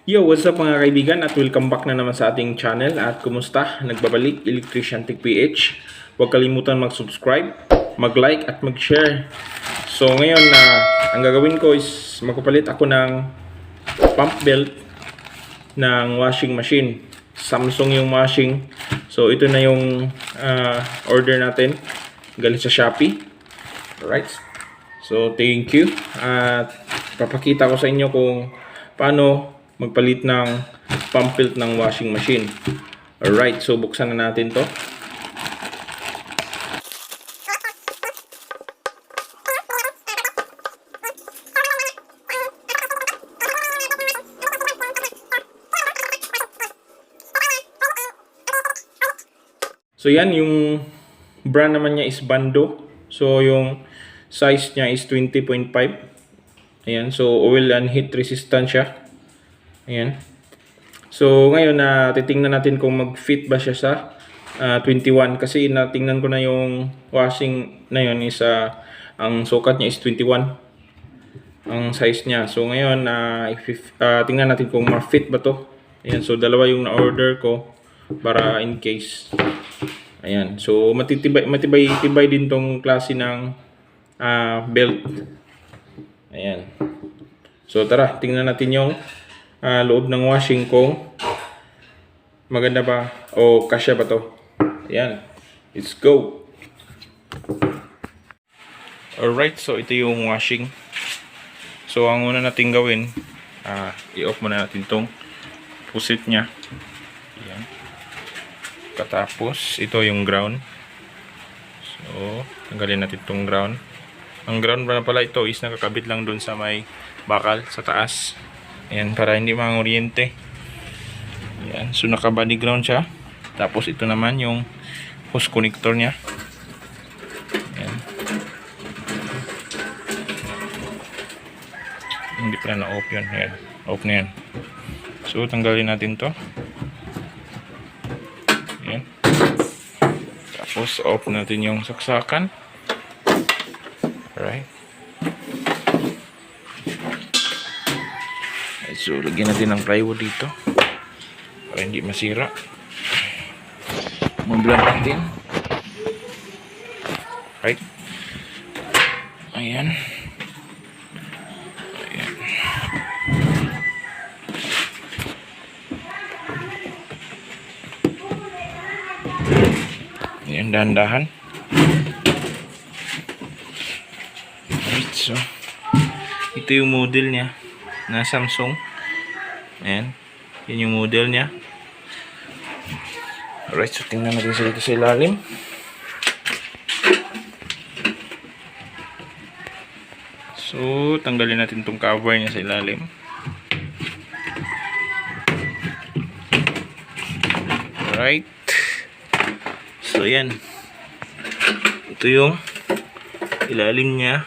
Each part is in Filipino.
Yo, what's up mga kaibigan at welcome back na naman sa ating channel. At kumusta? Nagbabalik, Electrician Tech PH. Huwag kalimutan mag-subscribe, mag-like at mag-share. So ngayon na ang gagawin ko is magpapalit ako ng pump belt ng washing machine. Samsung yung washing. So ito na yung order natin galing sa Shopee. Alright. So thank you. At papakita ko sa inyo kung paano magpalit ng pump belt ng washing machine. Alright, so buksan na natin to. So yan, yung brand naman niya is Bando. So yung size niya is 20.5. Ayan, so oil and heat resistant siya. Ayan. So ngayon titingnan natin kung mag-fit ba siya sa 21 kasi natingnan ko na yung washing na yun is ang sukat niya is 21 ang size niya. So ngayon tingnan natin kung ma-fit ba to. Ayan, so dalawa yung na-order ko para in case. Ayan, so matibay din tong klase ng belt. Ayan. So tara, tingnan natin yung loob ng washing kung maganda ba o kasya ba to. Ayan, let's go. Alright, so ito yung washing. So ang una natin gawin, i-off muna natin tong pusit nya. Ayan. Katapos ito yung ground. So tanggalin natin tong ground. Ang ground na pala ito is nakakabit lang dun sa may bakal sa taas. Ayan, para hindi manguryente. Ayan, so naka-body ground siya. Tapos ito naman yung hose connector niya. Ayan. Hindi pala na-off yun. Ayan, off na yan. So tanggalin natin to. Ayan. Tapos off natin yung saksakan. Alright. So lagyan natin ng plywood dito para hindi masira. Mag-blunt natin. Right. Ayan. Ayan. Ayan, dahan-dahan. Right, so ito yung model niya na Samsung. Ayan, yun yung model niya. Alright, so tingnan natin sa dito sa ilalim. So tanggalin natin itong cover niya sa ilalim. Alright. So yan, ito yung ilalim niya.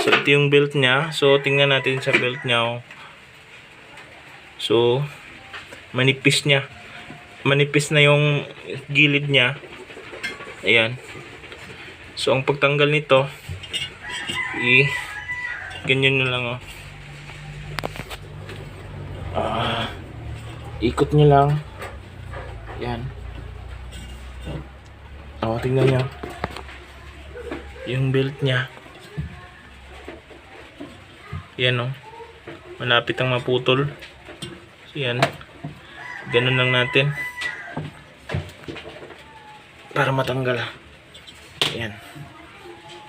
So ito yung belt niya. So tingnan natin sa belt niya. So manipis niya. Manipis na yung gilid niya. Ayan. So ang pagtanggal nito, ganyan na lang ikot niya lang. Ayan. Tingnan niya yung belt niya. Yan malapit ang maputol. So yan, ganun lang natin para matanggal. Ayan.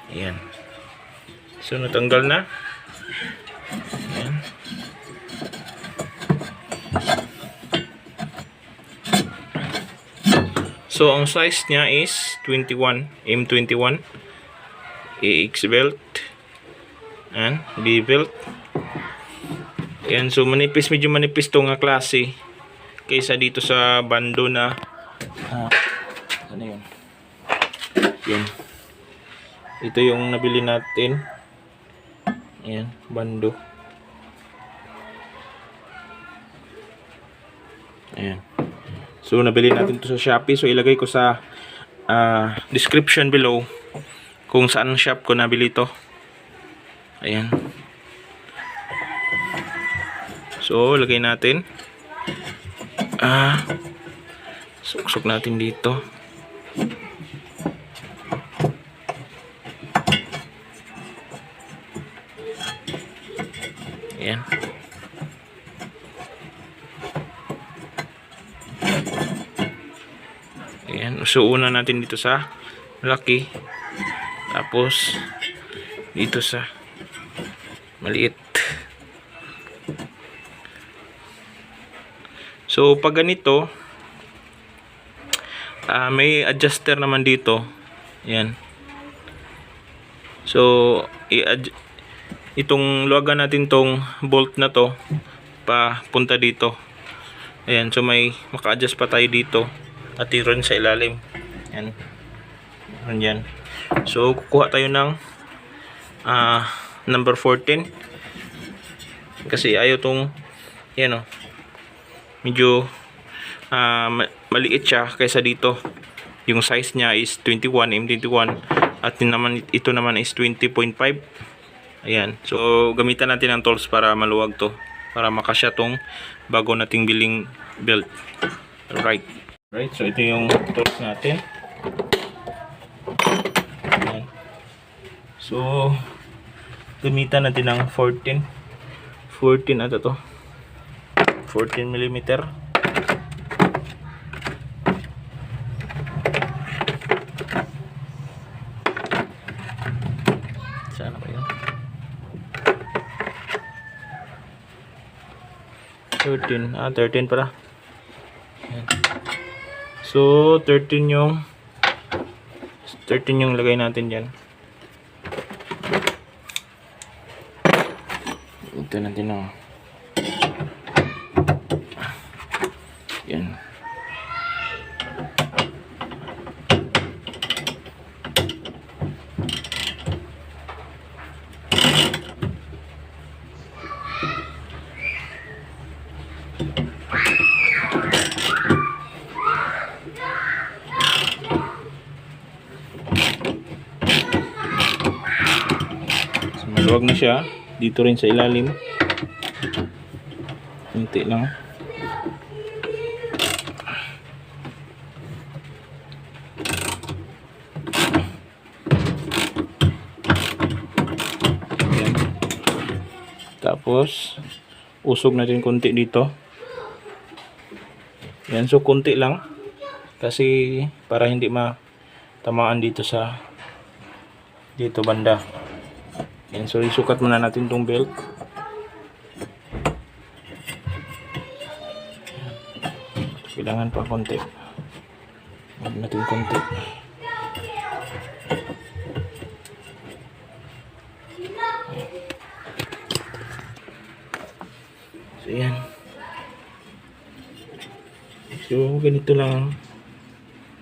Ayan. So natanggal na. Ayan. So ang size niya is 21, M21 AX belt and B belt. Ayan, so manipis, medyo manipis tong klase kaysa dito sa Bando na ano yun? Yan. Ito yung nabili natin. Ayan, Bando. Ayan. So nabili natin to sa Shopee. So ilagay ko sa description below kung saan shop ko nabili to. Ayan. So, lagay natin. Suksok natin dito. Ayan. Ayan. So, una natin dito sa malaki. Tapos, dito sa maliit. So, pag ganito, may adjuster naman dito. Ayan. So, itong luwagan natin tong bolt na to papunta dito. Ayan. So, may maka-adjust pa tayo dito. At ron sa ilalim. Ayan. Ayan. So, kukuha tayo ng number 14. Kasi ayaw tong, yan o, medyo maliit siya kaysa dito. Yung size niya is 21, M21. At ito naman is 20.5. Ayan. So, gamitan natin ang tools para maluwag to. Para makasya tong bago nating biling belt. Alright. Right, so ito yung tools natin. Ayan. So, gamitan natin ng 14 ata to. 14 mm. Saan ba yun? 13. 13 pala. Ayan. So, 13 yung lagay natin dyan. Ito natin ang yan. Maluwag na siya. Dito rin sa ilalim. Kunti lang. Ayan. Tapos, usog natin kunti dito. Ayan, so kunti lang. Kasi, para hindi matamaan dito sa dito banda. Yan, so isukat muna natin tong belt. Kailangan pa konti. Huwag natin konti. So yan. So ganito lang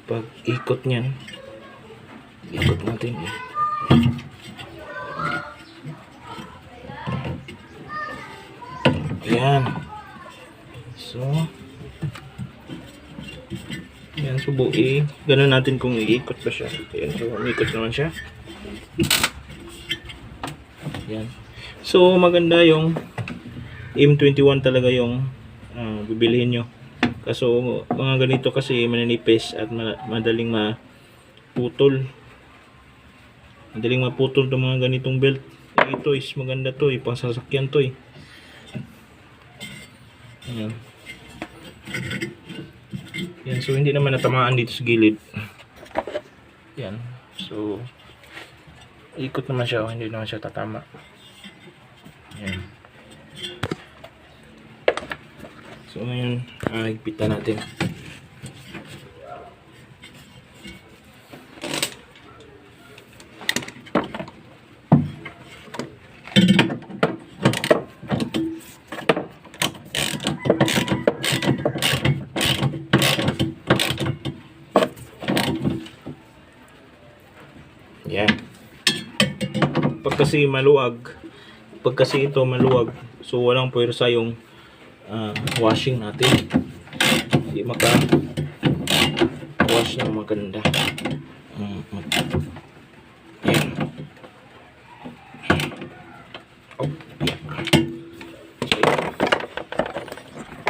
pag ikot niyan. Ikot natin. Ayan. So, ayan, so ganun natin kung iikot pa siya. Ayan, so umikot naman siya. Ayan. So, maganda yung M21 talaga yung bibilihin nyo. Kaso, mga ganito kasi maninipis at madaling maputol. Madaling maputol itong mga ganitong belt. Ito is maganda to, pang sasakyan to. Ayan. Yan, so hindi naman natamaan dito sa gilid. Yan. So ikot naman siya, hindi naman siya tatama. Yan. So ngayon, higpitan natin. Yan. Pag kasi ito maluwag, so walang puwersa yung washing natin. Hindi maka-wash ng maganda. Yan. Oh, yan. So,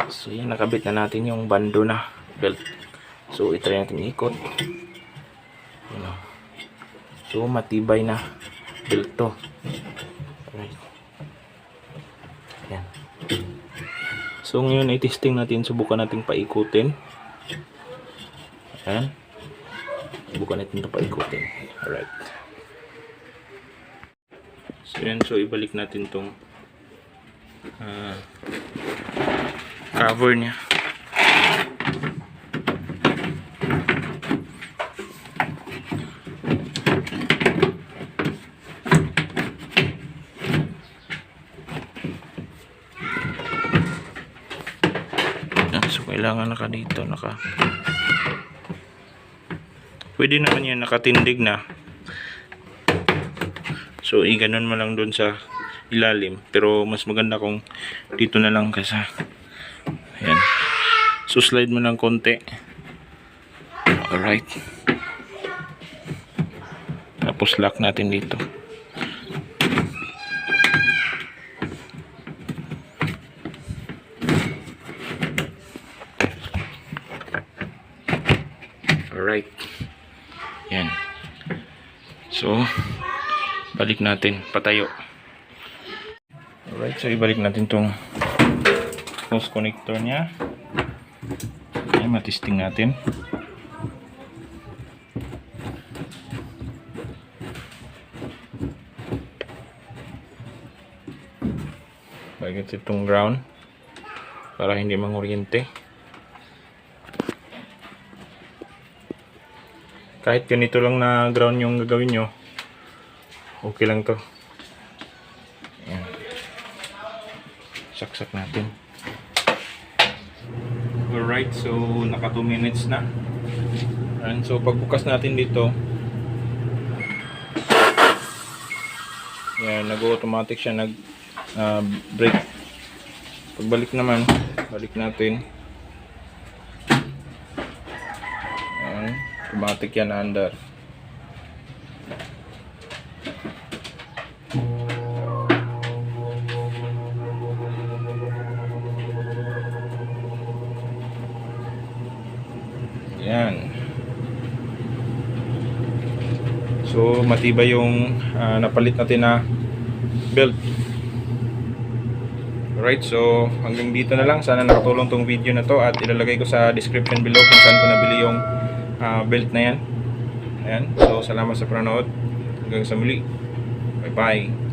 So yan, nakabit na natin yung bando na belt. So itry natin ikot. Yun o. So matibay na belt to. Alright. Yan. So ngayon ay testing natin, subukan natin paikutin. Ayan. Subukan natin ito paikutin. Alright. So yan, so ibalik natin tong cover niya. So kailangan naka dito, pwede naman yan nakatindig na. So i-ganon mo lang dun sa ilalim, pero mas maganda kung dito na lang kasi. Ayan. So slide mo lang konti. Alright. Tapos lock natin dito. Alright. Yan. So, balik natin. Patayo. Alright. So, ibalik natin tong hose connector niya. Ayan, matisting natin. Bagay itong ground para hindi manguryente. Kahit ganito lang na ground yung gagawin nyo, okay lang to. Ayan. Saksak natin. Alright, so naka 2 minutes na. And so pagbukas natin dito, yan, nag-automatic siya, nag-brake. Pagbalik naman, balik natin. Ayan, automatic yan under. Yan. So matibay yung napalit natin na belt. Alright, so hanggang dito na lang. Sana nakatulong tong video na to, at ilalagay ko sa description below kung saan ko nabili yung belt na yan. Ayan. So salamat sa panonood. Hanggang sa muli. Bye bye.